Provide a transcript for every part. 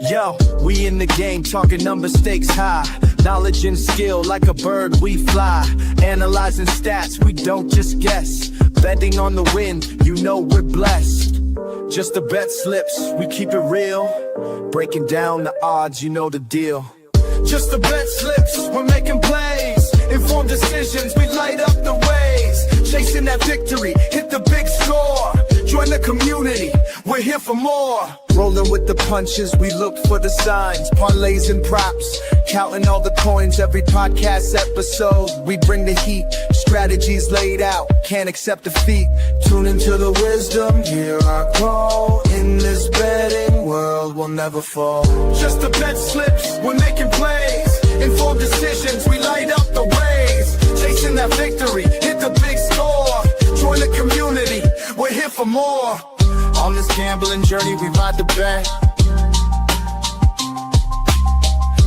Yo, we in the game, talking number stakes high. Knowledge and skill, like a bird we fly. Analyzing stats, we don't just guess. Betting on the win, you know we're blessed. Just the bet slips, we keep it real. Breaking down the odds, you know the deal. Just the bet slips, we're making plays. Informed decisions, we light up the ways. Chasing that victory, hit the big score. Join the community, we're here for more. Rolling with the punches, we look for the signs. Parlays and props, counting all the coins. Every podcast episode, we bring the heat. Strategies laid out, can't accept defeat. Tune into the wisdom, hear our call. In this betting world, we'll never fall. Just the bet slips, we're making plays. Informed decisions, we light up the ways. Chasing that victory, hit the big score. Join the community, we're here for more. On this gambling journey, we ride the bet.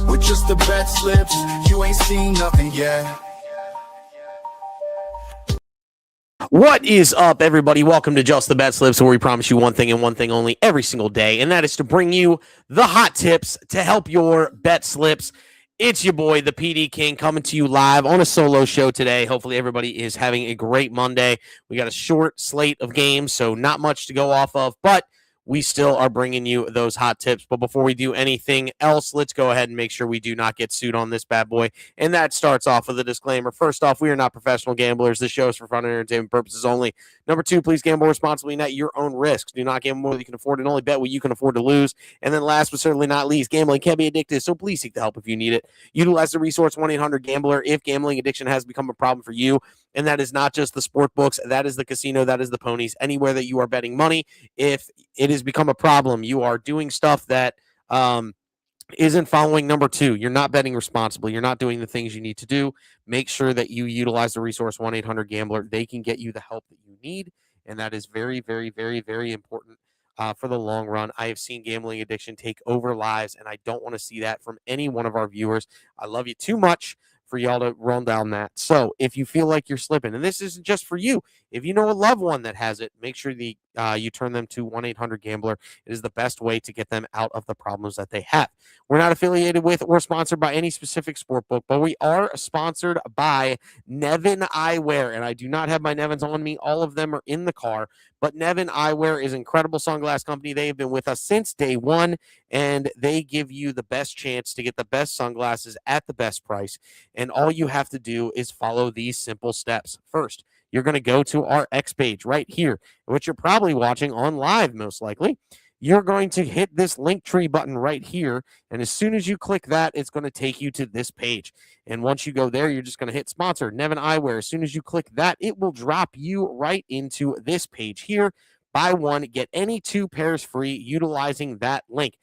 With just the bet slips, you ain't seen nothing yet. What is up, everybody? Welcome to Just the Bet Slips, where we promise you one thing and one thing only every single day, and that is to bring you the hot tips to help your bet slips. It's your boy, the PD King, coming to you live on a solo show today. Hopefully everybody is having a great Monday. We got a short slate of games, so not much to go off of, but we still are bringing you those hot tips. But before we do anything else, let's go ahead and make sure we do not get sued on this bad boy. And that starts off with a disclaimer. First off, we are not professional gamblers. This show is for fun and entertainment purposes only. Number two, please gamble responsibly and at your own risks. Do not gamble more than you can afford and only bet what you can afford to lose. And then last but certainly not least, gambling can be addictive, so please seek the help if you need it. Utilize the resource 1-800-GAMBLER if gambling addiction has become a problem for you. And that is not just the sport books. That is the casino. That is the ponies. Anywhere that you are betting money, if it has become a problem, you are doing stuff that isn't following number two. You're not betting responsibly. You're not doing the things you need to do. Make sure that you utilize the resource 1-800-GAMBLER. They can get you the help that you need. And that is very, very, very, very important for the long run. I have seen gambling addiction take over lives, and I don't want to see that from any one of our viewers. I love you too much for y'all to run down that. So if you feel like you're slipping, and this isn't just for you, if you know a loved one that has it, make sure you turn them to 1-800-GAMBLER. It is the best way to get them out of the problems that they have. We're not affiliated with or sponsored by any specific sport book, but we are sponsored by Nevin Eyewear, and I do not have my Nevins on me. All of them are in the car, but Nevin Eyewear is an incredible sunglass company. They have been with us since day one, and they give you the best chance to get the best sunglasses at the best price. And all you have to do is follow these simple steps. First, you're going to go to our X page right here, which you're probably watching on live, most likely. You're going to hit this link tree button right here. And as soon as you click that, it's going to take you to this page. And once you go there, you're just going to hit sponsor, Nevin Eyewear. As soon as you click that, it will drop you right into this page here. Buy one, get any 2 pairs free utilizing that link.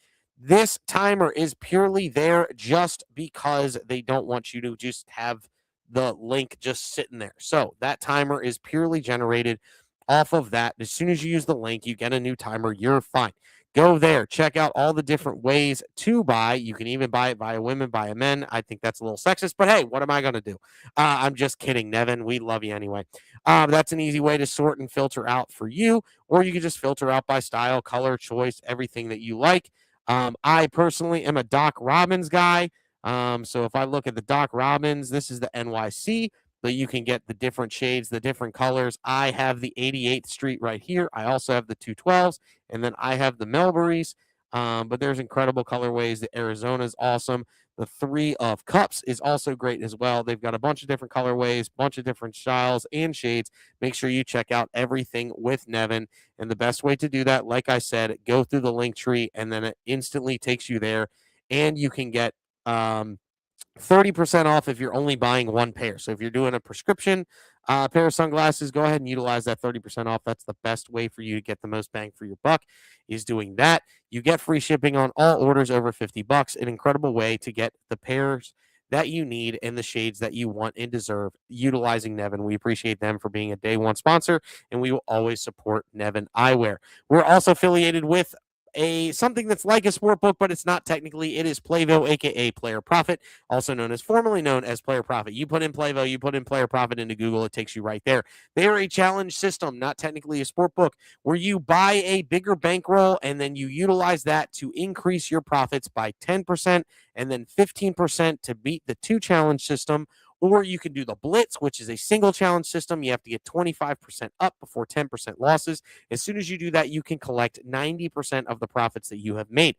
This timer is purely there just because they don't want you to just have the link just sitting there. So that timer is purely generated off of that. As soon as you use the link, you get a new timer. You're fine. Go there. Check out all the different ways to buy. You can even buy it via women, via men. I think that's a little sexist, but hey, what am I going to do? I'm just kidding, Nevin. We love you anyway. That's an easy way to sort and filter out for you, or you can just filter out by style, color, choice, everything that you like. I personally am a Doc Robbins guy. So if I look at the Doc Robbins, this is the NYC, so you can get the different shades, the different colors. I have the 88th Street right here. I also have the 212s, and then I have the Melburys. But there's incredible colorways. The Arizona is awesome. The 3 of Cups is also great as well. They've got a bunch of different colorways, bunch of different styles and shades. Make sure you check out everything with Nevin. And the best way to do that, like I said, go through the link tree, and then it instantly takes you there, and you can get 30% off if you're only buying 1 pair. So if you're doing a prescription pair of sunglasses, go ahead and utilize that 30% off. That's the best way for you to get the most bang for your buck, is doing that. You get free shipping on all orders over $50. An incredible way to get the pairs that you need and the shades that you want and deserve utilizing Nevin. We appreciate them for being a day one sponsor, and we will always support Nevin Eyewear. We're also affiliated with something that's like a sport book, but it's not technically. It is Playvo, aka Player Profit, also formerly known as Player Profit. You put in Playvo, you put in Player Profit into Google, it takes you right there. They are a challenge system, not technically a sport book, where you buy a bigger bankroll and then you utilize that to increase your profits by 10% and then 15% to beat the 2 challenge system. Or you can do the Blitz, which is a single challenge system. You have to get 25% up before 10% losses. As soon as you do that, you can collect 90% of the profits that you have made.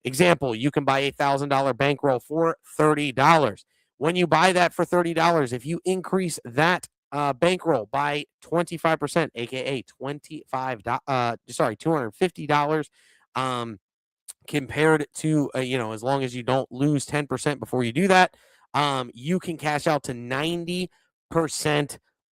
Example, you can buy a $1,000 bankroll for $30. When you buy that for $30, if you increase that bankroll by 25%, aka $250, compared to as long as you don't lose 10% before you do that, you can cash out to 90%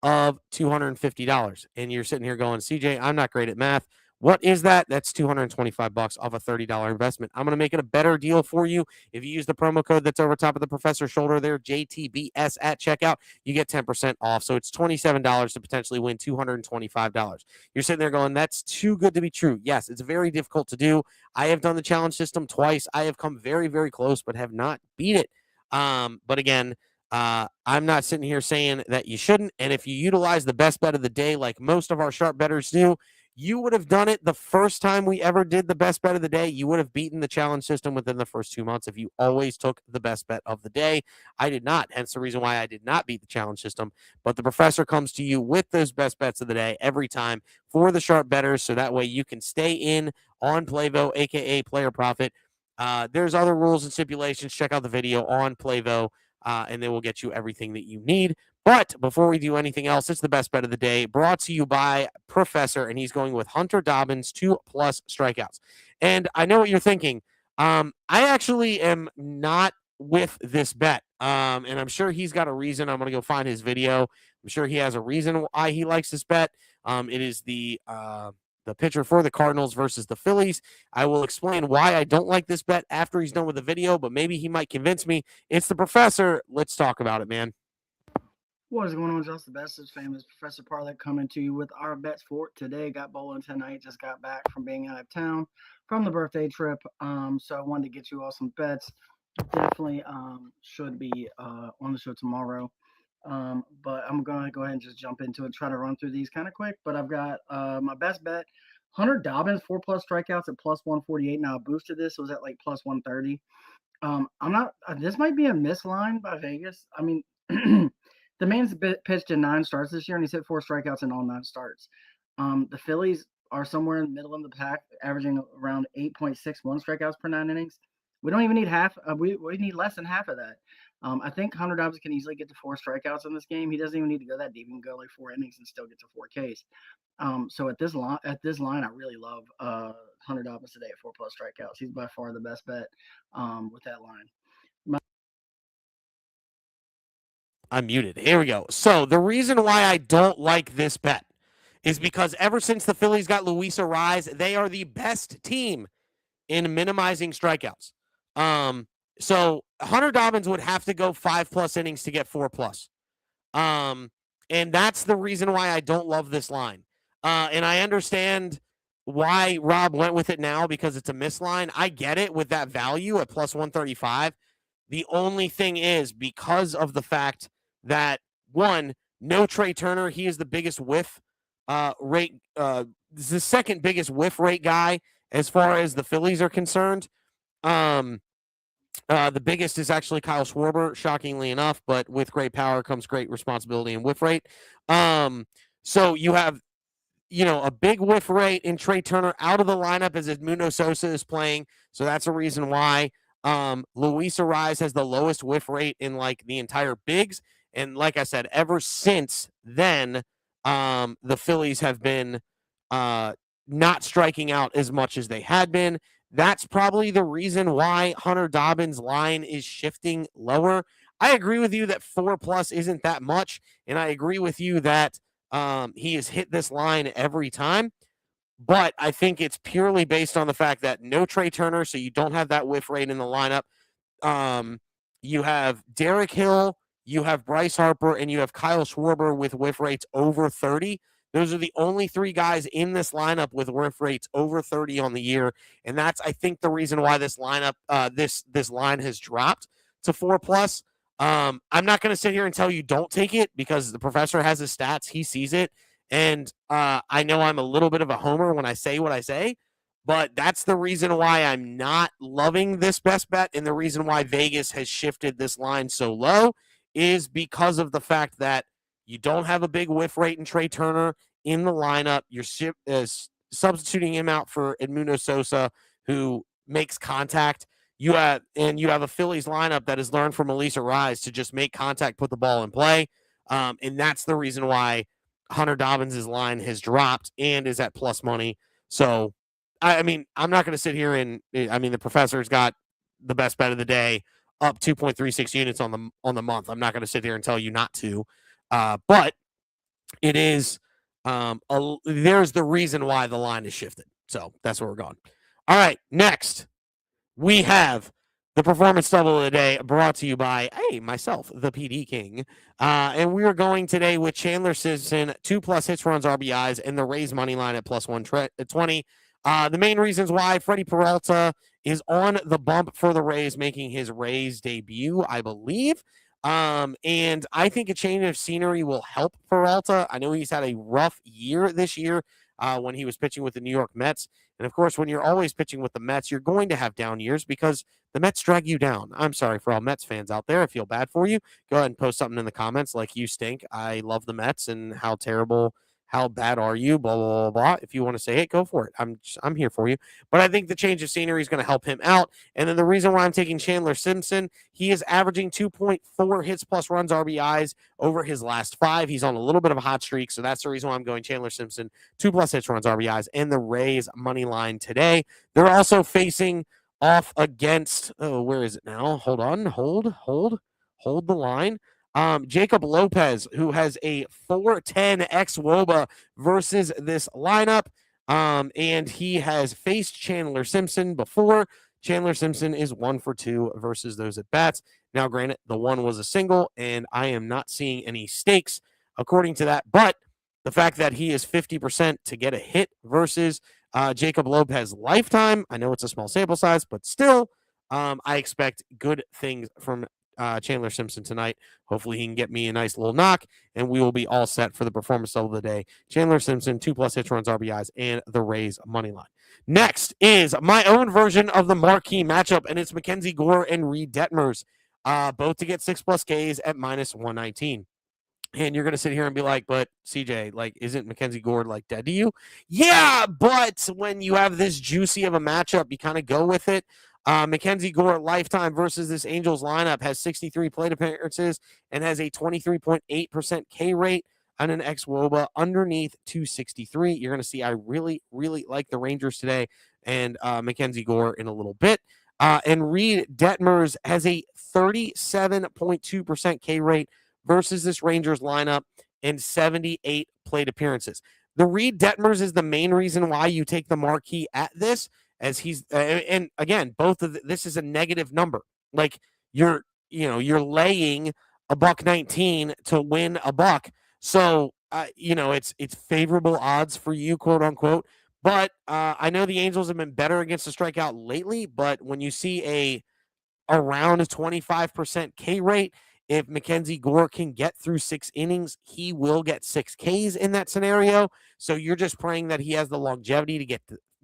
of $250. And you're sitting here going, CJ, I'm not great at math. What is that? That's $225 off a $30 investment. I'm going to make it a better deal for you. If you use the promo code that's over top of the professor's shoulder there, JTBS at checkout, you get 10% off. So it's $27 to potentially win $225. You're sitting there going, that's too good to be true. Yes, it's very difficult to do. I have done the challenge system twice. I have come very, very close, but have not beat it. But again, I'm not sitting here saying that you shouldn't. And if you utilize the best bet of the day, like most of our sharp bettors do, you would have done it the first time we ever did the best bet of the day. You would have beaten the challenge system within the first 2 months if you always took the best bet of the day. I did not. Hence the reason why I did not beat the challenge system. But the professor comes to you with those best bets of the day every time for the sharp bettors. So that way you can stay in on Playvo, aka Player Profit. There's other rules and stipulations. Check out the video on Playvo, and they will get you everything that you need. But before we do anything else, it's the best bet of the day, brought to you by Professor, and he's going with Hunter Dobbins, 2+ strikeouts. And I know what you're thinking. I actually am not with this bet, and I'm sure he's got a reason. I'm going to go find his video. I'm sure he has a reason why he likes this bet. It is the pitcher for the Cardinals versus the Phillies. I will explain why I don't like this bet after he's done with the video, but maybe he might convince me. It's the Professor. Let's talk about it, man. What is going on, Just the BetSlips famous Professor Parlay coming to you with our bets for today. Got bowling tonight. Just got back from being out of town from the birthday trip. So I wanted to get you all some bets. Definitely should be on the show tomorrow. But I'm gonna go ahead and just jump into it. Try to run through these kind of quick. But I've got my best bet: Hunter Dobbins, 4+ strikeouts at +148. Now I boosted this. It was at like +130. I'm not. This might be a miss line by Vegas. I mean. The man's pitched in 9 starts this year, and he's hit 4 strikeouts in all 9 starts. The Phillies are somewhere in the middle of the pack, averaging around 8.61 strikeouts per 9 innings. We don't even need half. We need less than half of that. I think Hunter Dobbins can easily get to 4 strikeouts in this game. He doesn't even need to go that deep. He can go like 4 innings and still get to 4 Ks. So at this line, I really love Hunter Dobbins today at 4+ strikeouts. He's by far the best bet with that line. I'm muted. Here we go. So the reason why I don't like this bet is because ever since the Phillies got Luis Arraez, they are the best team in minimizing strikeouts. So Hunter Dobbins would have to go 5+ innings to get 4+. And that's the reason why I don't love this line. And I understand why Rob went with it now because it's a miss line. I get it with that value at +135. The only thing is because of the fact that, one, no Trey Turner. He is the biggest whiff rate, the second biggest whiff rate guy as far as the Phillies are concerned. The biggest is actually Kyle Schwarber, shockingly enough, but with great power comes great responsibility and whiff rate. So you have, a big whiff rate in Trey Turner out of the lineup as Edmundo Sosa is playing. So that's a reason why. Luis Arraez has the lowest whiff rate in like the entire bigs. And like I said, ever since then, the Phillies have been not striking out as much as they had been. That's probably the reason why Hunter Dobbins' line is shifting lower. I agree with you that 4+ isn't that much. And I agree with you that he has hit this line every time. But I think it's purely based on the fact that no Trey Turner, so you don't have that whiff rate in the lineup. You have Derek Hill, you have Bryce Harper, and you have Kyle Schwarber with whiff rates over 30. Those are the only 3 guys in this lineup with whiff rates over 30 on the year, and that's, I think, the reason why this lineup, this line has dropped to 4+. I'm not going to sit here and tell you don't take it because the professor has his stats, he sees it, and I know I'm a little bit of a homer when I say what I say, but that's the reason why I'm not loving this best bet, and the reason why Vegas has shifted this line so low is because of the fact that you don't have a big whiff rate in Trey Turner in the lineup. You're substituting him out for Edmundo Sosa, who makes contact. You have a Phillies lineup that has learned from Elisa Rise to just make contact, put the ball in play, and that's the reason why Hunter Dobbins' line has dropped and is at plus money. So, I mean, I'm not going to sit here and the professor's got the best bet of the day, up 2.36 units on the month. I'm not going to sit here and tell you not to, but it is there's the reason why the line is shifted. So that's where we're going. All right, next we have the performance double of the day brought to you by myself, the PD King. And we are going today with Chandler Simpson, 2+ hits, runs, RBIs, and the Rays money line at plus 120. The main reasons why Freddie Peralta is on the bump for the Rays, making his Rays debut, I believe. And I think a change of scenery will help Peralta. I know he's had a rough year this year when he was pitching with the New York Mets. And of course, when you're always pitching with the Mets, you're going to have down years because the Mets drag you down. I'm sorry for all Mets fans out there. I feel bad for you. Go ahead and post something in the comments like you stink. I love the Mets and how terrible, how bad are you? Blah, blah, blah, blah. If you want to say it, go for it. I'm here for you. But I think the change of scenery is going to help him out. And then the reason why I'm taking Chandler Simpson, he is averaging 2.4 hits plus runs RBIs over his last 5. He's on a little bit of a hot streak. So that's the reason why I'm going Chandler Simpson, 2+ hits, runs, RBIs, and the Rays money line today. They're also facing off against, where is it now? Hold on. Hold the line. Jacob Lopez, who has a 4.10 xWOBA versus this lineup. And he has faced Chandler Simpson before. Chandler Simpson is 1 for 2 versus those at bats. Now, granted, the one was a single, and I am not seeing any stakes according to that. But the fact that he is 50% to get a hit versus Jacob Lopez lifetime, I know it's a small sample size, but still, I expect good things from Chandler Simpson tonight. Hopefully he can get me a nice little knock, and we will be all set for the performance of the day. Chandler Simpson, 2+ hits, runs, RBIs, and the Rays money line. Next is my own version of the marquee matchup, and it's Mackenzie Gore and Reed Detmers, both to get 6+ Ks at minus 119. And you're going to sit here and be like, but CJ, like, isn't Mackenzie Gore like dead to you? Yeah, but when you have this juicy of a matchup, you kind of go with it. Mackenzie Gore lifetime versus this Angels lineup has 63 plate appearances and has a 23.8% K rate on an xWOBA underneath 263. You're going to see I really, really like the Rangers today and Mackenzie Gore in a little bit. And Reed Detmers has a 37.2% K rate versus this Rangers lineup and 78 plate appearances. The Reed Detmers is the main reason why you take the marquee at this, as he's and again, both of this is a negative number. Like you're laying $1.19 to win $1. So it's favorable odds for you, quote unquote. But I know the Angels have been better against the strikeout lately. But when you see around a 25% K rate, if Mackenzie Gore can get through 6 innings, he will get 6 Ks in that scenario. So you're just praying that he has the longevity to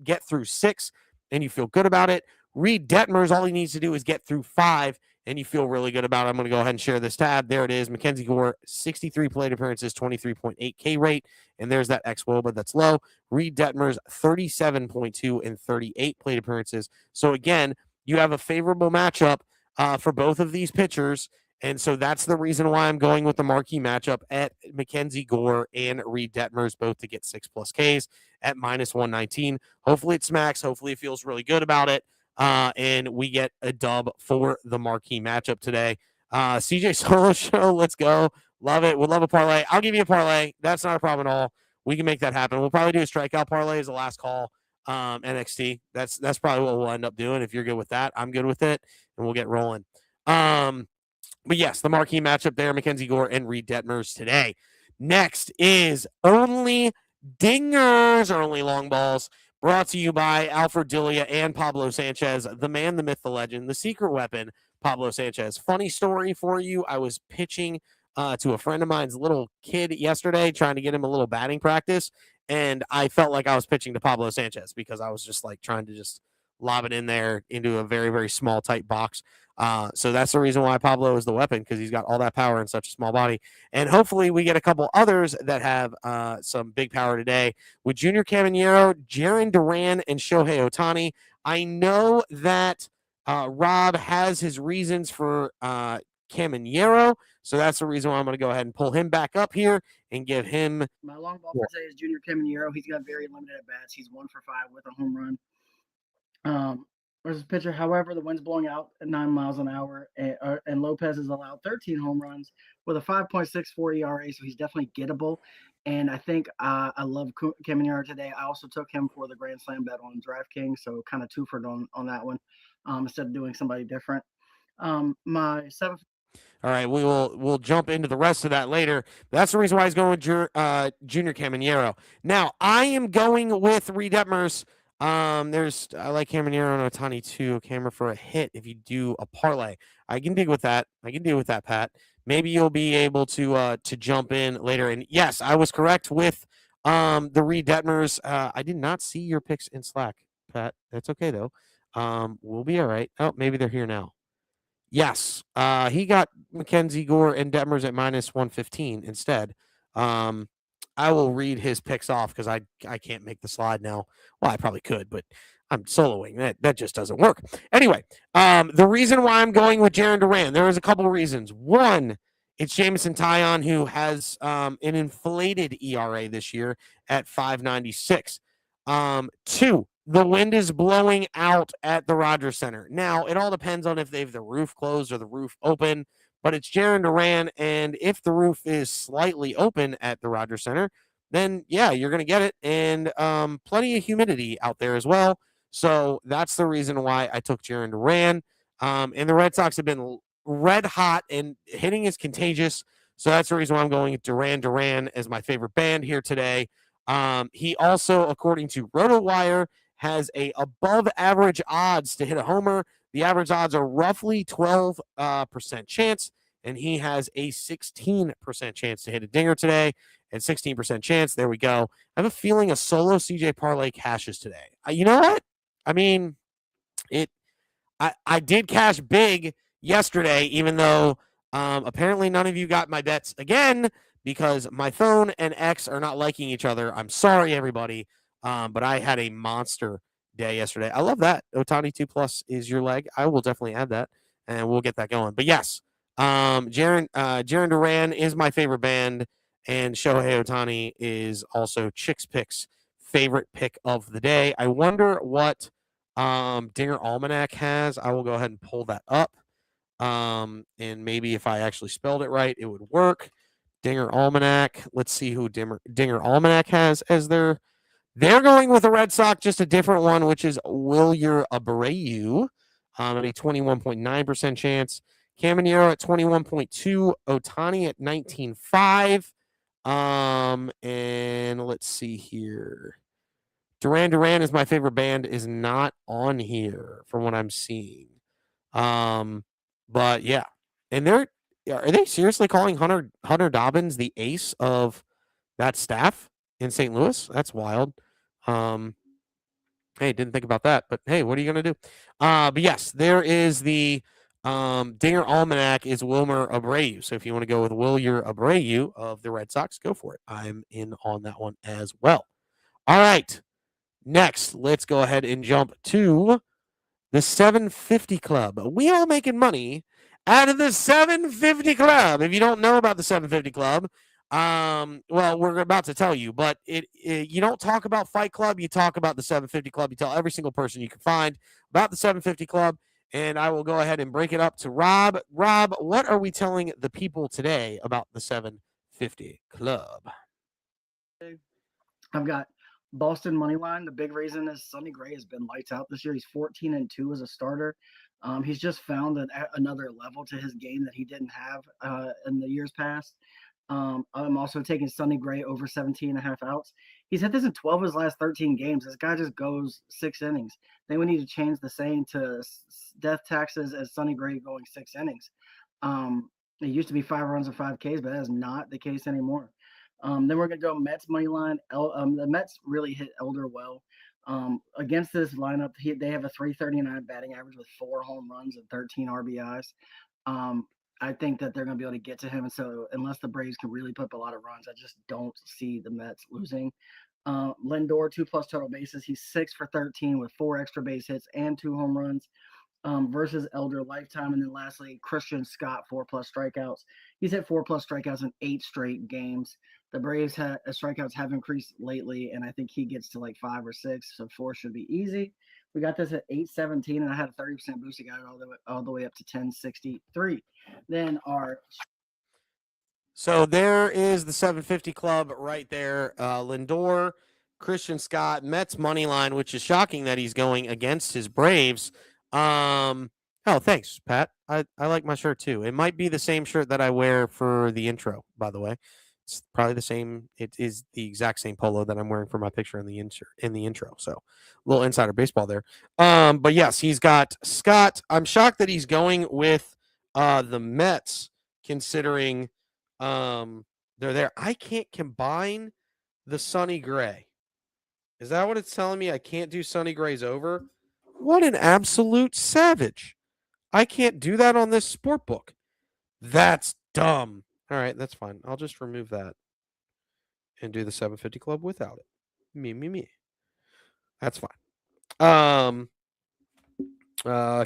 get through 6, and you feel good about it. Reed Detmers, all he needs to do is get through 5, and you feel really good about it. I'm going to go ahead and share this tab. There it is. Mackenzie Gore, 63 plate appearances, 23.8 K rate, and there's that xWOBA that's low. Reed Detmers, 37.2 and 38 plate appearances. So again, you have a favorable matchup for both of these pitchers. And so that's the reason why I'm going with the marquee matchup at Mackenzie Gore and Reed Detmers, both to get 6+ Ks at minus 119. Hopefully it smacks. Hopefully it feels really good about it. And we get a dub for the marquee matchup today. CJ Solo Show, let's go. Love it. Would love a parlay. I'll give you a parlay. That's not a problem at all. We can make that happen. We'll probably do a strikeout parlay as the last call. NXT. That's probably what we'll end up doing. If you're good with that, I'm good with it, and we'll get rolling. But yes, the marquee matchup there, Mackenzie Gore and Reed Detmers today. Next is Only Dingers, Only Long Balls, brought to you by Alfred Delia and Pablo Sanchez, the man, the myth, the legend, the secret weapon, Pablo Sanchez. Funny story for you. I was pitching to a friend of mine's little kid yesterday, trying to get him a little batting practice. And I felt like I was pitching to Pablo Sanchez because I was just like trying to just lob it in there into a very, very small, tight box. So that's the reason why Pablo is the weapon, because he's got all that power in such a small body. And hopefully we get a couple others that have some big power today with Junior Caminero, Jaron Duran, and Shohei Ohtani. I know that Rob has his reasons for Caminero, so that's the reason why I'm going to go ahead and pull him back up here and give him. My long ball for today is Junior Caminero. He's got very limited at bats. He's 1 for 5 with a home run. Versus pitcher. However, the wind's blowing out at 9 miles an hour, and Lopez has allowed 13 home runs with a 5.64 ERA, so he's definitely gettable. And I think I love Caminero today. I also took him for the Grand Slam bet on DraftKings, so kind of twofered on that one instead of doing somebody different. My seventh. All right, we'll jump into the rest of that later. That's the reason why he's going with Junior Caminero. Now I am going with Reed Detmers. I like Caminero and Ohtani too. Camera for a hit if you do a parlay. I can deal with that. Pat. Maybe you'll be able to jump in later. And yes, I was correct with the Reed Detmers. I did not see your picks in Slack, Pat. That's okay though. We'll be all right. Oh, maybe they're here now. Yes, he got Mackenzie Gore and Detmers at minus 115 instead. I will read his picks off because I can't make the slide now. Well, I probably could, but I'm soloing. That just doesn't work. Anyway, the reason why I'm going with Jaron Duran, there is a couple of reasons. One, it's Jameson Taillon, who has an inflated ERA this year at 5.96. Two, the wind is blowing out at the Rogers Center. Now, it all depends on if they have the roof closed or the roof open, but it's Jaron Duran, and if the roof is slightly open at the Rogers Center, then yeah, you're going to get it, and plenty of humidity out there as well. So that's the reason why I took Jaron Duran. And the Red Sox have been red hot, and hitting is contagious. So that's the reason why I'm going with Duran as my favorite band here today. He also, according to RotoWire, has a above average odds to hit a homer. The average odds are roughly 12% chance, and he has a 16% chance to hit a dinger today, and 16% chance. There we go. I have a feeling a solo CJ parlay cashes today. You know what? I mean, I did cash big yesterday, even though apparently none of you got my bets again because my phone and X are not liking each other. I'm sorry, everybody. But I had a monster day yesterday. I love that. Ohtani 2+ is your leg. I will definitely add that, and we'll get that going. But yes, Jaron Duran is my favorite band, and Shohei Ohtani is also Chick's Pick's favorite pick of the day. I wonder what Dinger Almanac has. I will go ahead and pull that up. And maybe if I actually spelled it right, it would work. Dinger Almanac. Let's see who Dinger Almanac has as their. They're going with the Red Sox, just a different one, which is Wilyer Abreu at a 21.9% chance. Caminero at 21.2. Ohtani at 19.5. And let's see here. Duran is my favorite band, is not on here from what I'm seeing. But yeah. And are they seriously calling Hunter Dobbins the ace of that staff in St. Louis? That's wild. Hey, didn't think about that, but hey, what are you gonna do? But yes, there is the Dinger Almanac is Wilmer Abreu. So if you want to go with Wilyer Abreu of the Red Sox, go for it. I'm in on that one as well. All right. Next, let's go ahead and jump to the 750 Club. We are making money out of the 750 Club. If you don't know about the 750 Club, well, we're about to tell you, but you don't talk about Fight Club. You talk about the 750 Club. You tell every single person you can find about the 750 Club, and I will go ahead and break it up to Rob. Rob, what are we telling the people today about the 750 Club? I've got Boston money line. The big reason is Sonny Gray has been lights out this year. He's 14-2 as a starter. He's just found another level to his game that he didn't have in the years past. I'm also taking Sonny Gray over 17.5 outs. He's hit this in 12 of his last 13 games. This guy just goes 6 innings. Then we need to change the saying to death taxes as Sonny Gray going 6 innings. It used to be 5 runs and 5 Ks, but that is not the case anymore. Then we're going to go Mets money line. The Mets really hit Elder well. Against this lineup, they have a 339 batting average with 4 home runs and 13 RBIs. I think that they're going to be able to get to him. And so, unless the Braves can really put up a lot of runs, I just don't see the Mets losing. Lindor, 2+ total bases. He's 6 for 13 with 4 extra base hits and 2 home runs. Versus Elder lifetime. And then lastly, Christian Scott, 4+ strikeouts. He's hit 4+ strikeouts in 8 straight games. The Braves strikeouts have increased lately, and I think he gets to like 5 or 6, so 4 should be easy. We got this at 817, and I had a 30% boost. I got it all the way up to 1063. Then So there is the 750 club right there. Lindor, Christian Scott, Mets money line, which is shocking that he's going against his Braves. Oh, thanks, Pat. I like my shirt too. It might be the same shirt that I wear for the intro, by the way. It's probably the same. It is the exact same polo that I'm wearing for my picture in the intro. So, a little insider baseball there. But yes, he's got Scott. I'm shocked that he's going with the Mets, considering they're there. I can't combine the Sonny Gray. Is that what it's telling me? I can't do Sonny Gray's over? What an absolute savage. I can't do that on this sport book. That's dumb. All right, that's fine. I'll just remove that and do the 750 club without it. Me. That's fine.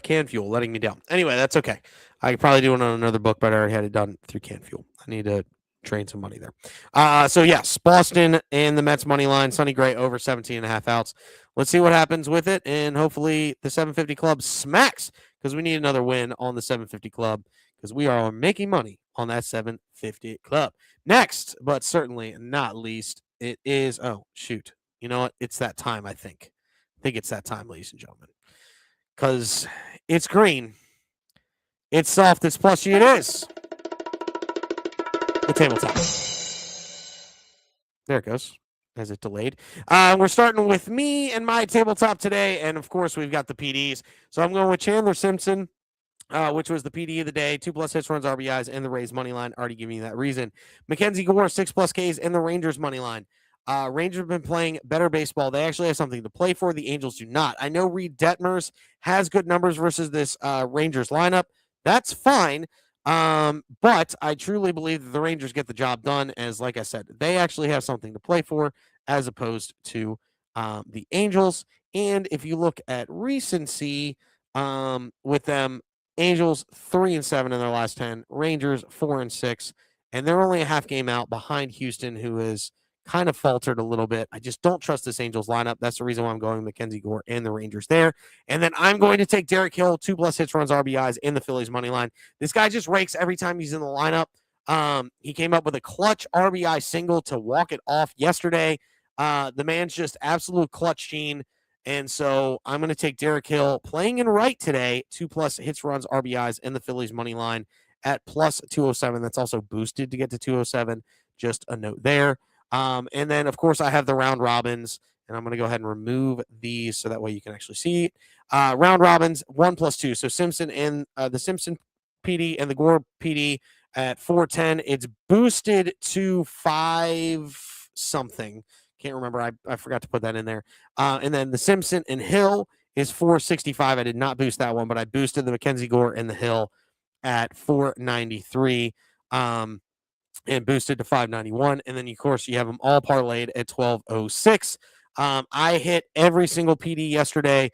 Can Fuel letting me down. Anyway, that's okay. I could probably do it on another book, but I already had it done through Can Fuel. I need to train some money there. So yes, Boston and the Mets money line, Sonny Gray over 17.5 outs. Let's see what happens with it, and hopefully the 750 club smacks, because we need another win on the 750 club, because we are making money on that 750 club. Next, but certainly not least, it is, oh shoot, you know what? It's that time. I think it's that time, ladies and gentlemen, because it's green, it's soft, it's plushy, it is the tabletop. There it goes. As it delayed. We're starting with me and my tabletop today, and of course we've got the PDs. So I'm going with Chandler Simpson, which was the PD of the day, 2+ hits, runs, RBIs, and the Rays money line. Already giving you that reason. Mackenzie Gore, 6+ Ks, and the Rangers money line. Rangers have been playing better baseball. They actually have something to play for. The Angels do not. I know Reed Detmers has good numbers versus this Rangers lineup. That's fine. But I truly believe that the Rangers get the job done, as like I said, they actually have something to play for as opposed to the Angels. And if you look at recency with them, Angels 3-7 in their last 10, Rangers 4-6, and they're only a half game out behind Houston, who is kind of faltered a little bit. I just don't trust this Angels lineup. That's the reason why I'm going Mackenzie Gore and the Rangers there. And then I'm going to take Derek Hill, 2+ hits, runs, RBIs in the Phillies money line. This guy just rakes every time he's in the lineup. He came up with a clutch RBI single to walk it off yesterday. The man's just absolute clutch gene. And so I'm going to take Derek Hill playing in right today, 2+ hits, runs, RBIs in the Phillies money line at plus 207. That's also boosted to get to 207. Just a note there. And then, of course, I have the round robins, and I'm going to go ahead and remove these so that way you can actually see it. Round robins, 1+2. So Simpson and the Simpson PD and the Gore PD at 410. It's boosted to 5 something. Can't remember. I forgot to put that in there. And then the Simpson and Hill is 465. I did not boost that one, but I boosted the Mackenzie Gore and the Hill at 493. And boosted to 591. And then, of course, you have them all parlayed at 1206. I hit every single PD yesterday,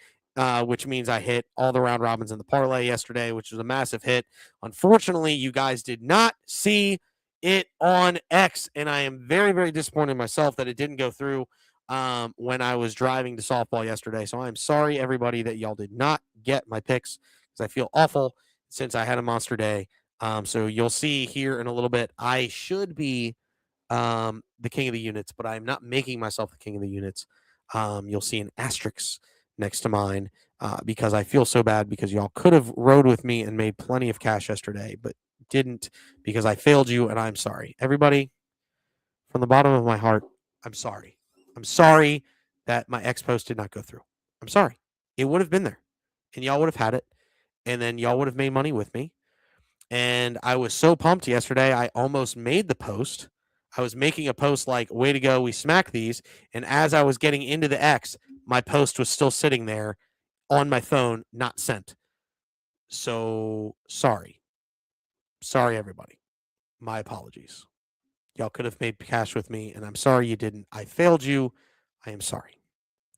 which means I hit all the round robins in the parlay yesterday, which was a massive hit. Unfortunately, you guys did not see it on X, and I am very, very disappointed in myself that it didn't go through when I was driving to softball yesterday. So I'm sorry, everybody, that y'all did not get my picks, because I feel awful since I had a monster day. So you'll see here in a little bit, I should be the king of the units, but I'm not making myself the king of the units. You'll see an asterisk next to mine because I feel so bad, because y'all could have rode with me and made plenty of cash yesterday, but didn't because I failed you, and I'm sorry. Everybody, from the bottom of my heart, I'm sorry. I'm sorry that my X post did not go through. I'm sorry. It would have been there, and y'all would have had it, and then y'all would have made money with me. And I was so pumped yesterday, I almost made the post. I was making a post like, way to go, we smacked these. And as I was getting into the X, my post was still sitting there on my phone, not sent. So sorry. Sorry, everybody. My apologies. Y'all could have made cash with me, and I'm sorry you didn't. I failed you. I am sorry.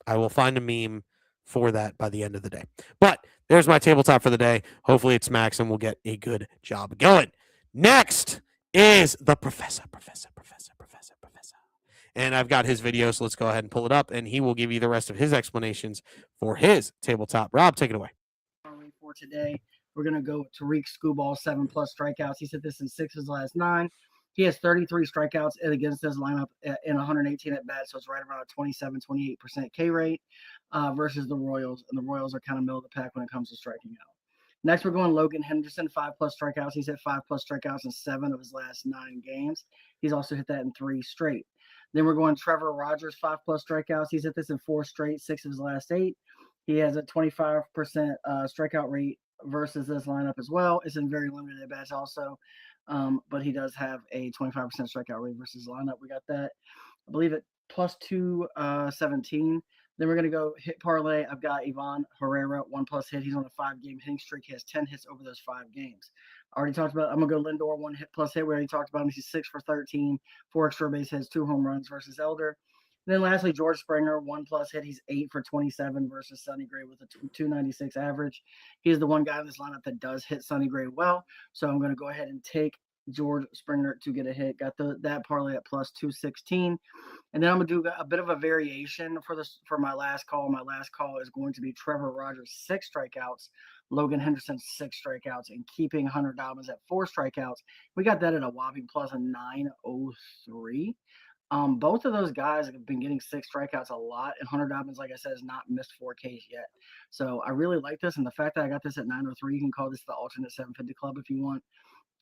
I will find a meme for that by the end of the day. But there's my tabletop for the day. Hopefully it's Max and we'll get a good job going. Next is the professor. And I've got his video, so let's go ahead and pull it up, and he will give you the rest of his explanations for his tabletop. Rob, take it away. For today, we're going to go Tariq Skubal, 7+ strikeouts. He's hit this in 6 of his last 9. He has 33 strikeouts against his lineup in 118 at bats, so it's right around a 27-28% K rate versus the Royals, and the Royals are kind of middle of the pack when it comes to striking out. Next, we're going Logan Henderson, 5+ strikeouts. He's hit 5+ strikeouts in 7 of his last 9 games. He's also hit that in 3 straight. Then we're going Trevor Rogers, 5+ strikeouts. He's hit this in 4 straight, 6 of his last 8. He has a 25% strikeout rate versus this lineup as well. It's in very limited at bats also, but he does have a 25% strikeout rate versus lineup. We got that, I believe, at plus 217. Then we're going to go hit parlay. I've got Ivan Herrera, 1+ hit. He's on a 5-game hitting streak. He has 10 hits over those 5 games. I already talked about, I'm going to go Lindor, 1+ hit. We already talked about him. He's 6 for 13, 4 extra base hits, 2 home runs versus Elder. And then lastly, George Springer, 1+ hit. He's 8 for 27 versus Sonny Gray with a 296 average. He's the one guy in this lineup that does hit Sonny Gray well. So I'm going to go ahead and take George Springer to get a hit. Got that parlay at plus 216. And then I'm going to do a bit of a variation for my last call. My last call is going to be Trevor Rogers, 6 strikeouts, Logan Henderson, 6 strikeouts, and keeping Hunter Dobbins at 4 strikeouts. We got that at a whopping plus a 903. Both of those guys have been getting 6 strikeouts a lot, and Hunter Dobbins, like I said, has not missed 4 Ks yet. So I really like this, and the fact that I got this at 903, you can call this the alternate 750 club if you want.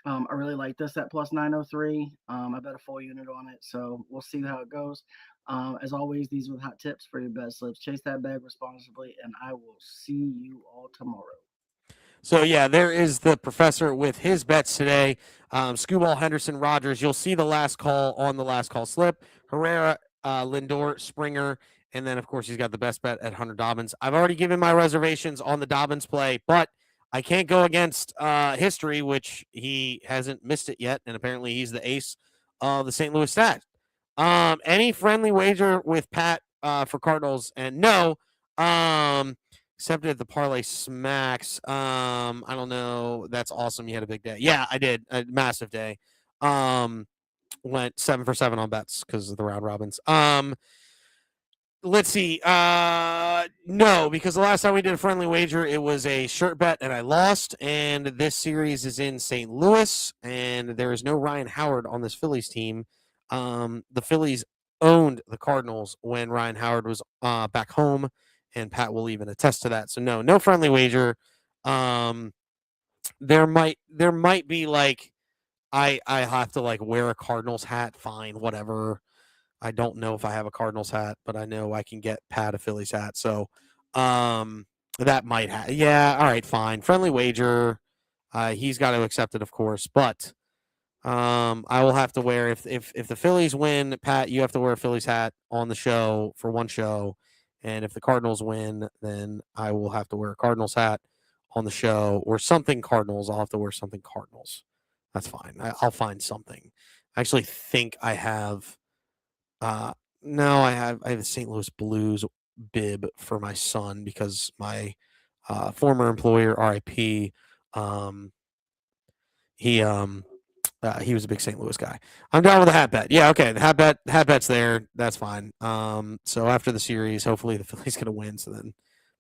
I really like this at plus 903. I bet a full unit on it, so we'll see how it goes. As always, these are the hot tips for your bet slips. Chase that bag responsibly, and I will see you all tomorrow. So, yeah, there is the professor with his bets today. Skubal, Henderson, Rogers. You'll see the last call on the last call slip. Herrera, Lindor, Springer, and then, of course, he's got the best bet at Hunter Dobbins. I've already given my reservations on the Dobbins play, but I can't go against history, which he hasn't missed it yet, and apparently he's the ace of the St. Louis Stat. Any friendly wager with Pat for Cardinals? And no, except at the parlay smacks. I don't know. That's awesome. You had a big day. Yeah, I did. A massive day. Went 7 for 7 on bets because of the round robins. Let's see. No, because the last time we did a friendly wager, it was a shirt bet and I lost. And this series is in St. Louis, and there is no Ryan Howard on this Phillies team. The Phillies owned the Cardinals when Ryan Howard was back home, and Pat will even attest to that. So no friendly wager. There might be like I have to like wear a Cardinals hat. Fine, whatever. I don't know if I have a Cardinals hat, but I know I can get Pat a Phillies hat. So that might have. Yeah, all right, fine. Friendly wager. He's got to accept it, of course. But I will have to wear, if the Phillies win, Pat, you have to wear a Phillies hat on the show for one show. And if the Cardinals win, then I will have to wear a Cardinals hat on the show or something Cardinals. I'll have to wear something Cardinals. That's fine. I'll find something. I actually think I have. No, I have a St. Louis Blues bib for my son because my former employer, RIP, he was a big St. Louis guy. I'm down with the hat bet. Yeah, okay. The hat bet's there. That's fine. So after the series, hopefully the Phillies gonna win. So then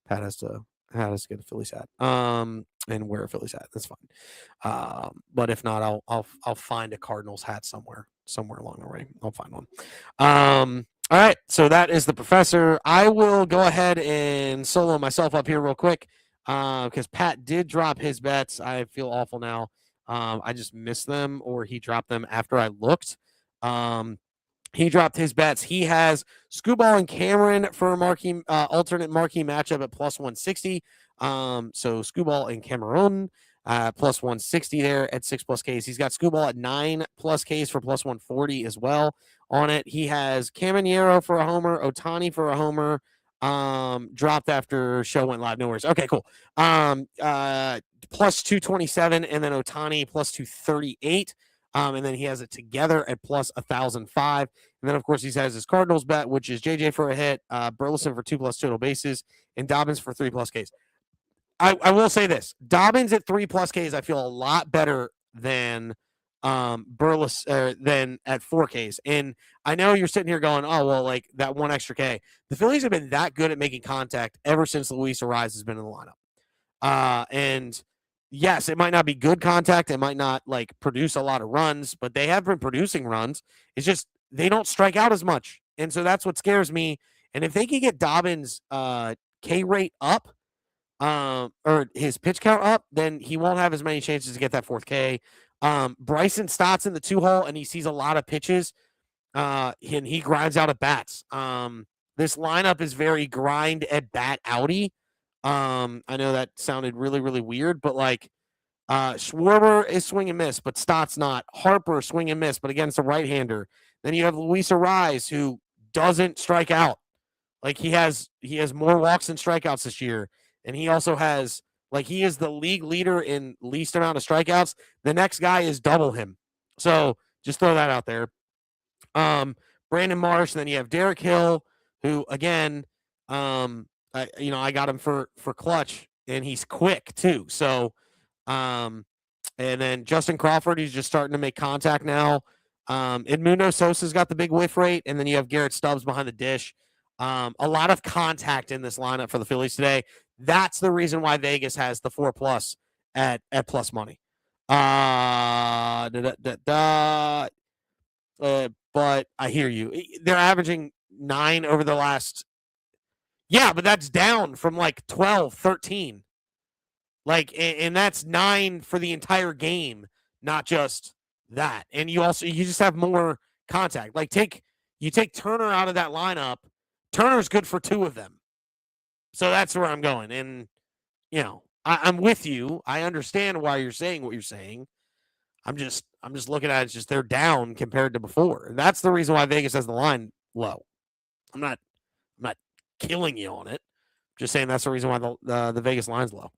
Pat has to get a Phillies hat. And wear a Phillies hat. That's fine. But if not, I'll find a Cardinals hat somewhere along the way. I'll find one. All right. So that is the professor. I will go ahead and solo myself up here real quick because Pat did drop his bets. I feel awful now. I just missed them or he dropped them after I looked. He dropped his bets. He has Scooball and Cameron for a marquee alternate marquee matchup at plus 160. So Scooball and Cameron plus 160 there at 6+ Ks. He's got Scooball at 9+ Ks for plus 140 as well on it. He has Caminero for a homer, Otani for a homer. Dropped after show went live. No worries. Okay, cool. Plus 227, and then Otani plus 238. And then he has it together at plus 1,005. And then, of course, he has his Cardinals bet, which is JJ for a hit, Burleson for 2+ total bases, and Dobbins for 3+ Ks. I will say this: Dobbins at 3+ Ks, I feel a lot better than Burleson than at 4 Ks. And I know you're sitting here going, "Oh, well, like that one extra K." The Phillies have been that good at making contact ever since Luis Ariz has been in the lineup. And yes, it might not be good contact. It might not like produce a lot of runs, but they have been producing runs. It's just they don't strike out as much. And so that's what scares me. And if they can get Dobbins' K rate up, or his pitch count up, then he won't have as many chances to get that 4th K. Bryson Stott's in the 2 hole and he sees a lot of pitches, and he grinds out at bats. This lineup is very grind at bat outy. I know that sounded really, really weird, but like Schwarber is swing and miss, but Stott's not. Harper swing and miss, but against a right-hander. Then you have Luis Ariz, who doesn't strike out. Like he has more walks than strikeouts this year, and he also has like he is the league leader in least amount of strikeouts. The next guy is double him. So just throw that out there. Brandon Marsh, and then you have Derek Hill, who again, I got him for clutch, and he's quick too. So, and then Justin Crawford, he's just starting to make contact now. Edmundo Sosa's got the big whiff rate, and then you have Garrett Stubbs behind the dish. A lot of contact in this lineup for the Phillies today. That's the reason why Vegas has the 4+ at plus money. But I hear you. They're averaging 9 over the last. Yeah, but that's down from like 12, 13. Like, and that's 9 for the entire game, not just that. And you just have more contact. Like, you take Turner out of that lineup. Turner's good for 2 of them. So that's where I'm going. And, I'm with you. I understand why you're saying what you're saying. I'm just looking at it. It's just they're down compared to before. And that's the reason why Vegas has the line low. I'm not killing you on it. Just saying that's the reason why the Vegas line's low.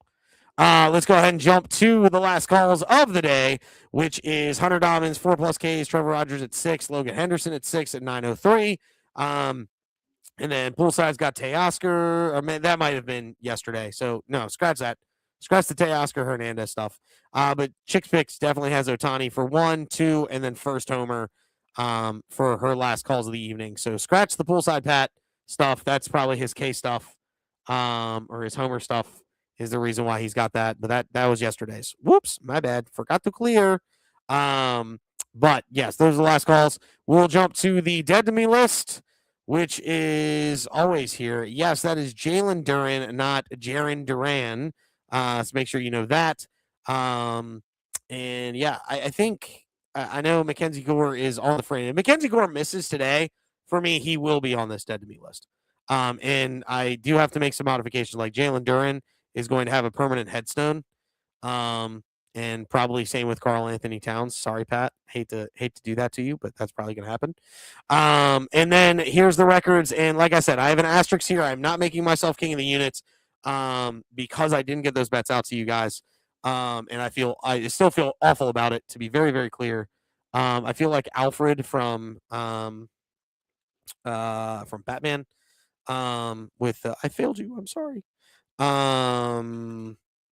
Let's go ahead and jump to the last calls of the day, which is Hunter Dobbins, 4+ Ks, Trevor Rogers at 6, Logan Henderson at 6 at 9:03. And then poolside's got Teoscar, or that might have been yesterday. So no, scratch that. Scratch the Teoscar Hernandez stuff. But Chicks Picks definitely has Otani for 1, 2, and then first homer for her last calls of the evening. So scratch the poolside Pat stuff. That's probably his K stuff, or his homer stuff is the reason why he's got that. But that was yesterday's. Whoops, my bad. Forgot to clear. But yes, those are the last calls. We'll jump to the Dead to Me list, which is always here. Yes, that is Jalen Duran, not Jaron Duran. So make sure you know that. And yeah, I think I know Mackenzie Gore is on the frame. If Mackenzie Gore misses today, for me, he will be on this Dead to Me list. And I do have to make some modifications. Like Jalen Duran is going to have a permanent headstone. And probably same with Carl Anthony Towns. Sorry, Pat. Hate to do that to you, but that's probably going to happen. And then here's the records. And like I said, I have an asterisk here. I'm not making myself king of the units because I didn't get those bets out to you guys. And I still feel awful about it, to be very, very clear. I feel like Alfred from Batman with I failed you. I'm sorry.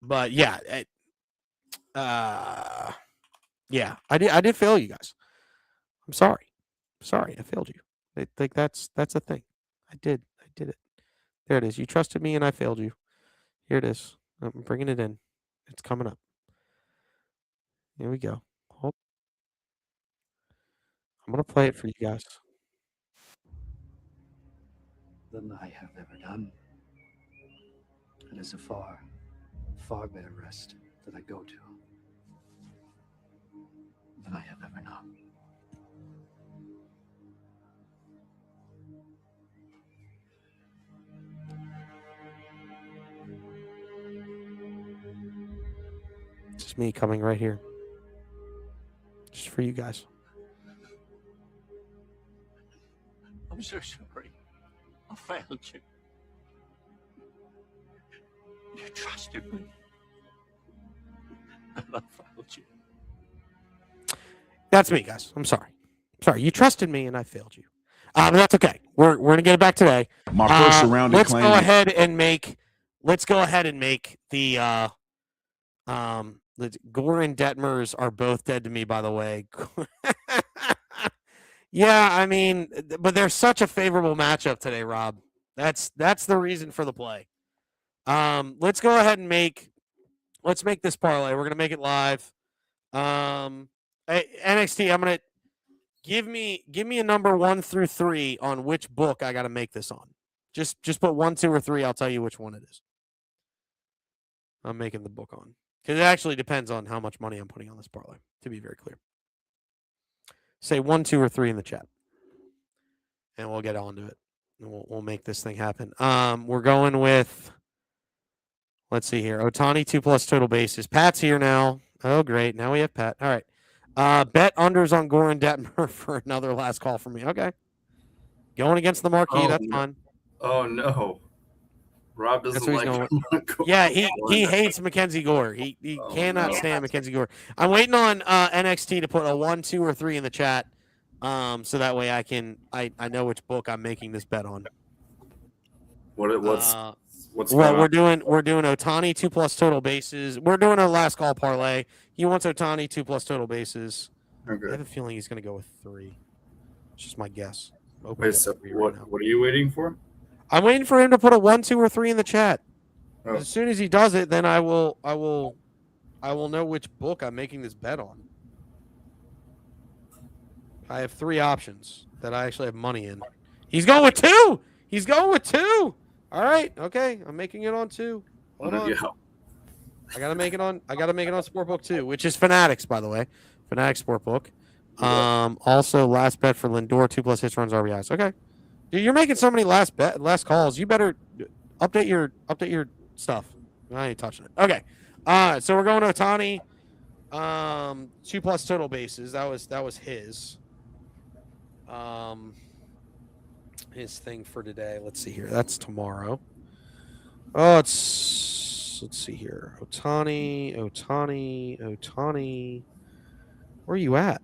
But yeah, yeah, I did fail you guys. I'm sorry. I failed you. I think that's a thing. I did it. There it is. You trusted me and I failed you. Here it is. I'm bringing it in. It's coming up. Here we go. Hold. I'm going to play it for you guys. Than I have ever done. It is a far, far better rest that I go to. than I have ever known. It's me coming right here. Just for you guys. I'm so sorry. I failed you. You trusted me. And I failed you. That's me, guys. I'm sorry. Sorry, you trusted me and I failed you. But that's okay. We're gonna get it back today. My first surrounded Let's claim. go ahead and make. Let's go ahead and make the. Gore and Detmers are both dead to me, by the way. Yeah, I mean, but there's such a favorable matchup today, Rob. That's the reason for the play. Let's go ahead and let's make this parlay. We're gonna make it live. NXT, I'm gonna give me a number 1 through 3 on which book I gotta make this on. Just put 1, 2, or 3. I'll tell you which one it is. I'm making the book on. Because it actually depends on how much money I'm putting on this parlay, to be very clear. Say 1, 2, or 3 in the chat. And we'll get on to it. And we'll make this thing happen. We're going with, let's see here. Otani 2+ total bases. Pat's here now. Oh, great. Now we have Pat. All right. Bet unders on Gore and Detmer for another last call for me. Okay. Going against the marquee. That's fine. Oh no. Rob doesn't That's what he's like going with. Yeah, he hates Mackenzie Gore. He cannot stand Mackenzie Gore. I'm waiting on NXT to put a 1, 2, or 3 in the chat, so that way I know which book I'm making this bet on. What's well, we're doing Otani 2+ total bases. We're doing a last call parlay. He wants Otani 2+ total bases. okay? I have a feeling he's going to go with 3. It's just my guess. Wait, so what are you waiting for? I'm waiting for him to put a 1, 2, or 3 in the chat. Oh. As soon as he does it, then I will know which book I'm making this bet on. I have 3 options that I actually have money in. He's going with 2. He's going with 2. All right, okay. I'm making it on 2. Hold on. Yeah. I gotta make it on Sportbook 2, which is Fanatics, by the way. Fanatics Sportbook. Also last bet for Lindor, 2+ hits, runs, RBIs. Okay. Dude, you're making so many last calls. You better update your stuff. I ain't touching it. Okay. So we're going to Otani. 2+ total bases. That was his thing for today. Let's see here. That's tomorrow. Oh, let's see here. Otani. Where are you at?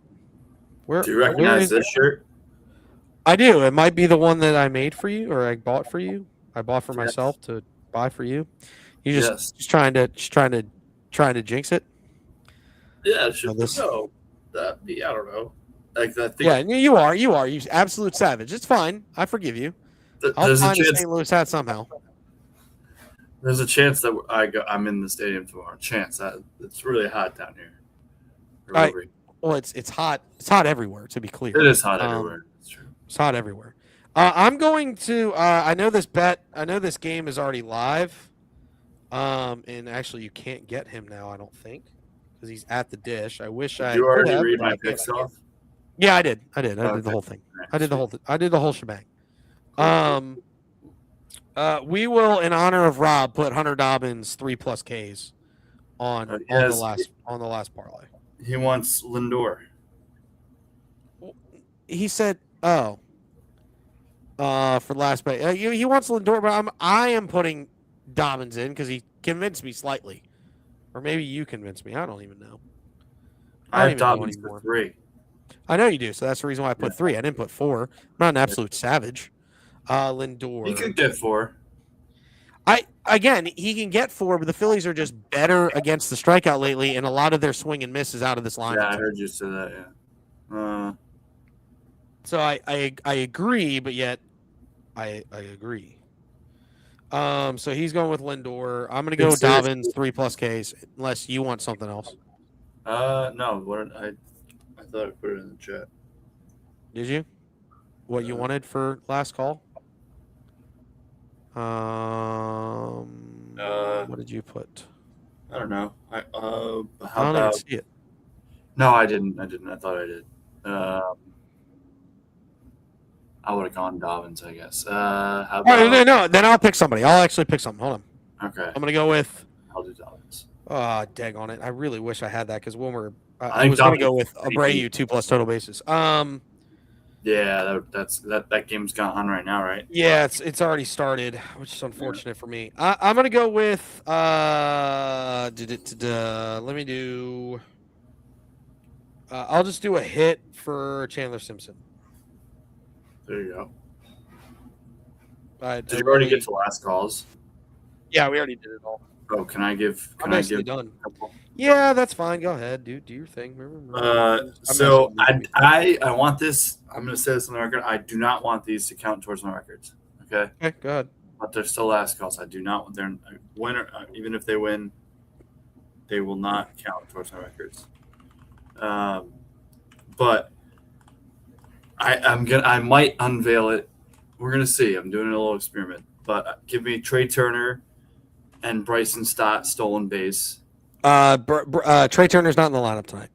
Do you recognize this shirt? I do. It might be the one that I made for you, or I bought for you. I bought for myself to buy for you. You just trying to jinx it. Yeah, it should no. That be I don't know. Like I think. Yeah, you are. You absolute savage. It's fine. I forgive you. I'll find a St. Louis hat somehow. There's a chance that I'm in the stadium tomorrow. Chance that it's really hot down here. Well, it's hot. It's hot everywhere. To be clear, it is hot everywhere. It's true. It's hot everywhere. I'm going to. I know this game is already live. And actually, you can't get him now. I don't think because he's at the dish. I wish I. You already read my picks off. Yeah, I did. I did the whole thing. I did the whole shebang. We will, in honor of Rob, put Hunter Dobbins 3+ Ks on the last parlay. He wants Lindor. He said, "Oh, for the last bet, he wants Lindor, but I am putting Dobbins in because he convinced me slightly, or maybe you convinced me. I don't even know. I have Dobbins for 3. I know you do, so that's the reason why I put 3. I didn't put 4. I'm not an absolute savage. Lindor. He could get 4. He can get 4, but the Phillies are just better against the strikeout lately, and a lot of their swing and miss is out of this line. Yeah, I heard you say that. Yeah. So I agree, but yet I agree. So he's going with Lindor. I'm gonna go Dobbins 3+ Ks, unless you want something else. No. What I thought I put it in the chat. Did you? What you wanted for last call? What did you put? I don't know. I don't even see it. No, I didn't. I thought I did. I would have gone Dobbins, I guess. How All right, about no. Then I'll pick somebody. I'll actually pick something. Hold on. okay? I'm gonna go with. I'll do Dobbins. Dag on it. I really wish I had that because Wilmer. I think was gonna Dobbins go with is pretty Abreu deep. 2+ total bases. Yeah, that game's gone on right now, right? Yeah, it's already started, which is unfortunate for me. I'm gonna go with let me do. I'll just do a hit for Chandler Simpson. There you go. I Did you already really, get to last calls? yeah, we already did it all. Oh, can I give? I'm Can I basically give? done. A couple? Yeah, that's fine. Go ahead, dude. Do your thing. So I want this. I'm going to say this on the record. I do not want these to count towards my records. Okay, Okay, go ahead. but they're still last calls. I do not want their winner. Even if they win, they will not count towards my records. But I might unveil it. We're gonna see. I'm doing a little experiment. But give me Trey Turner and Bryson Stott stolen base. Trey Turner's not in the lineup tonight.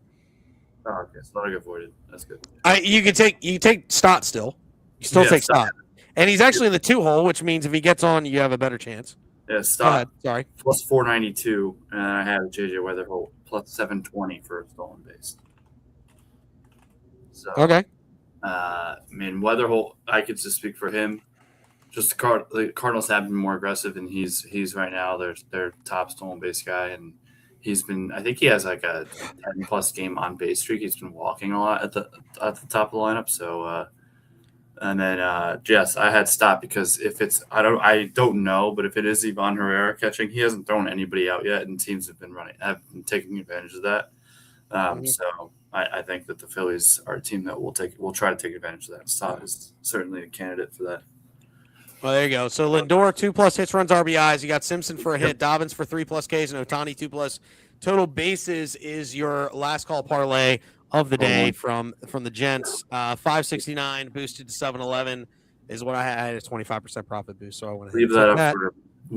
Oh, okay, so I avoided. That's good. You can take Stott still. You still take Stott, and he's actually in the 2 hole, which means if he gets on, you have a better chance. Yeah, Stott. Sorry. Plus 492, and I have JJ Weatherholt plus 720 for a stolen base. So Okay. I mean, Weatherholt, I could just speak for him. Just the Cardinals have been more aggressive, and he's right now their top stolen base guy, and he's been. I think he has like a 10+ game on base streak. He's been walking a lot at the top of the lineup. So, and then yes, I had Stott because if it's I don't know, but if it is Ivan Herrera catching, he hasn't thrown anybody out yet, and teams have been taking advantage of that. So I think that the Phillies are a team that will try to take advantage of that. Stott is certainly a candidate for that. Well, there you go. So Lindor 2+ hits, runs, RBIs. You got Simpson for a hit, Dobbins for 3+ Ks, and Ohtani 2+ total bases is your last call parlay of the day from the gents. 569 boosted to 711 is what I had a 25% profit boost. So I want to leave that up for.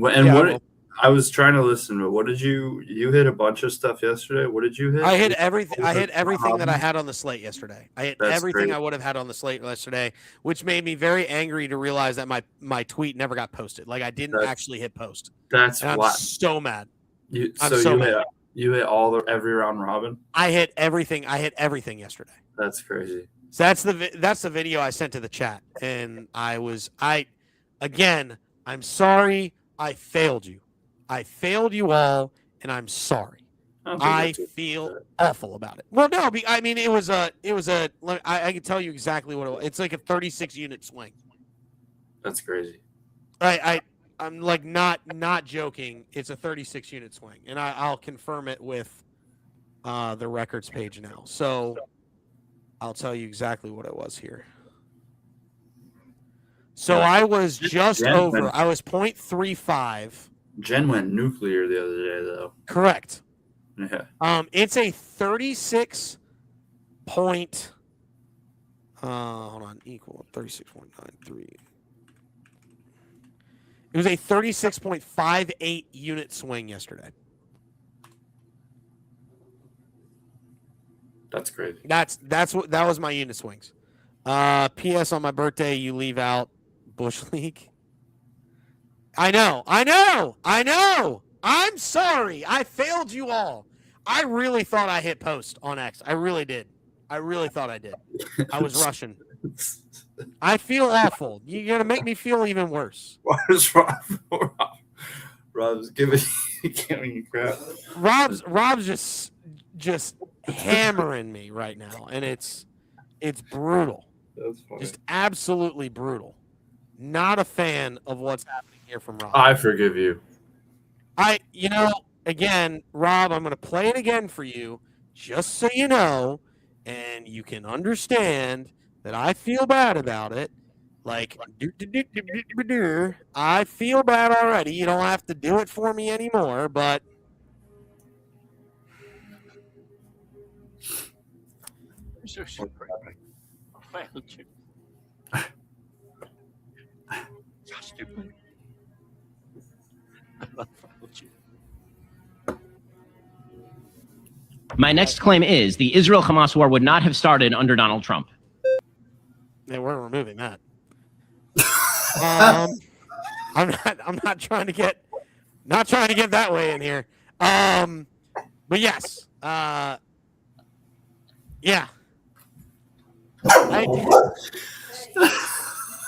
And yeah, I was trying to listen, but what did you hit a bunch of stuff yesterday? What did you hit? I hit everything. I hit everything that I had on the slate yesterday. I hit everything great. I would have had on the slate yesterday, which made me very angry to realize that my tweet never got posted. Like I didn't actually hit post. That's I'm so mad. You hit every round robin. I hit everything. I hit everything yesterday. That's crazy. So that's the video I sent to the chat, and I'm sorry. I failed you. I failed you all, and I'm sorry. I feel awful about it. Well, no, I mean it was a. I can tell you exactly what it was. It's like a 36-unit swing. That's crazy. I'm like not joking. It's a 36-unit swing, and I'll confirm it with the records page now. So I'll tell you exactly what it was here. So I was just over. I was 0.35. Jen went nuclear the other day, though. Correct. Yeah. It's a 36 point. Hold on, equal 36.93. It was a 36.58 unit swing yesterday. That's crazy. That was my unit swings. P.S. on my birthday, you leave out Bush League. I know. I'm sorry. I failed you all. I really thought I hit post on X. I really did. I really thought I did. I was rushing. I feel awful. You're going to make me feel even worse. What is Rob's giving you crap. Rob's just hammering me right now, and it's brutal. That's funny. Just absolutely brutal. Not a fan of what's happening here from Rob. I forgive you. Again, Rob, I'm going to play it again for you, just so you know, and you can understand that I feel bad about it. Like, I feel bad already. You don't have to do it for me anymore, but I'm so sorry. I failed you. So stupid. I failed you. My next claim is the Israel-Hamas war would not have started under Donald Trump. Yeah, we're removing that. I'm not trying to get that way in here. But yes. Yeah.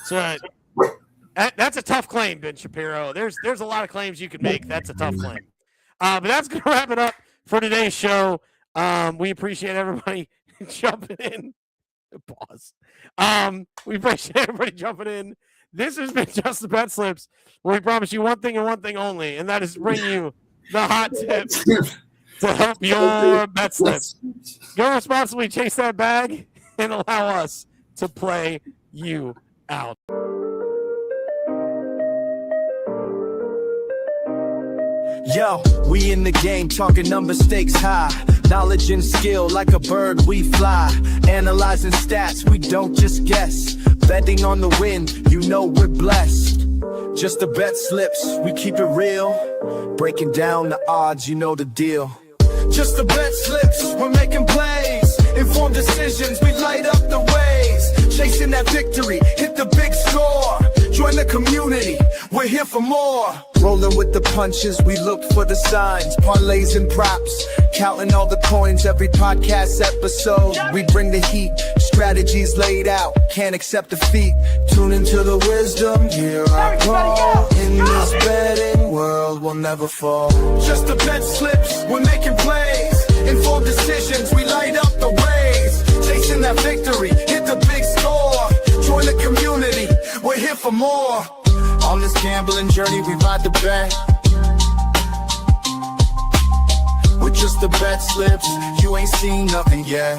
So that's a tough claim, Ben Shapiro. There's a lot of claims you can make. That's a tough claim. But that's gonna wrap it up for today's show. We appreciate everybody jumping in. Pause. We appreciate everybody jumping in. This has been Just the Bet Slips, where we promise you one thing and one thing only, and that is to bring you the hot tips to help your bet slips. Go responsibly, chase that bag, and allow us to play you out. Yo, we in the game, talking number stakes high. Knowledge and skill, like a bird we fly. Analyzing stats, we don't just guess. Betting on the win, you know we're blessed. Just the bet slips, we keep it real. Breaking down the odds, you know the deal. Just the bet slips, we're making plays. Informed decisions, we light up the ways. Chasing that victory, hit the big score. Join the community, we're here for more. Rolling with the punches, we look for the signs. Parlays and props, counting all the coins every podcast episode. We bring the heat, strategies laid out, can't accept defeat. Tune into the wisdom, here I go. In this betting world, we'll never fall. Just the bet slips, we're making plays. Informed decisions, we light up the ways. Chasing that victory, hit the big score. Join the community, we're here for more. On this gambling journey, we ride the bet. With just the bet slips, you ain't seen nothing yet.